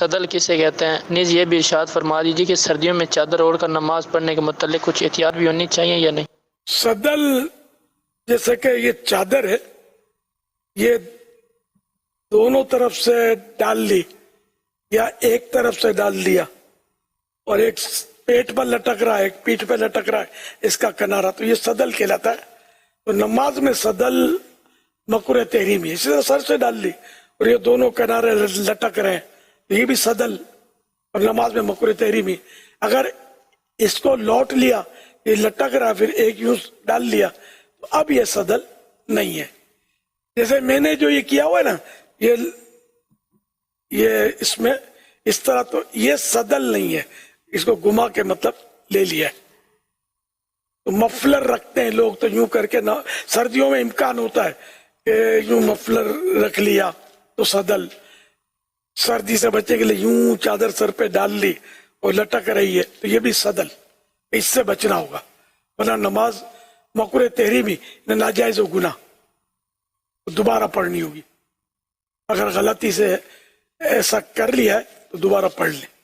صدل کسے کہتے ہیں؟ نیز یہ بھی ارشاد فرما دیجیے کہ سردیوں میں چادر اوڑھ کر نماز پڑھنے کے متعلق کچھ احتیاط بھی ہونی چاہیے یا نہیں؟ صدل جیسے کہ یہ چادر ہے، یہ دونوں طرف سے ڈال لی یا ایک طرف سے ڈال لیا اور ایک پیٹ پر لٹک رہا ہے، ایک پیٹھ پہ لٹک رہا ہے اس کا کنارہ، تو یہ صدل کہلاتا ہے۔ تو نماز میں صدل مکروہ تحریمی ہے، اسی طرح سر سے ڈال لی اور یہ دونوں کنارے لٹک رہے ہیں تو یہ بھی صدل اور نماز میں مکروہ تحریمی۔ اگر اس کو لوٹ لیا، یہ لٹک رہا پھر ایک یوں ڈال لیا تو اب یہ صدل نہیں ہے۔ جیسے میں نے جو یہ کیا ہوا ہے نا، یہ اس میں اس طرح، تو یہ صدل نہیں ہے، اس کو گما کے مطلب لے لیا ہے۔ تو مفلر رکھتے ہیں لوگ تو یوں کر کے، سردیوں میں امکان ہوتا ہے کہ یوں مفلر رکھ لیا تو صدل، سردی سے بچنے کے لیے یوں چادر سر پہ ڈال لی اور لٹک رہی ہے تو یہ بھی صدل، اس سے بچنا ہوگا، ورنہ نماز مکروہ تحریمی، ناجائز و گناہ، دوبارہ پڑھنی ہوگی۔ اگر غلطی سے ایسا کر لیا ہے تو دوبارہ پڑھ لیں۔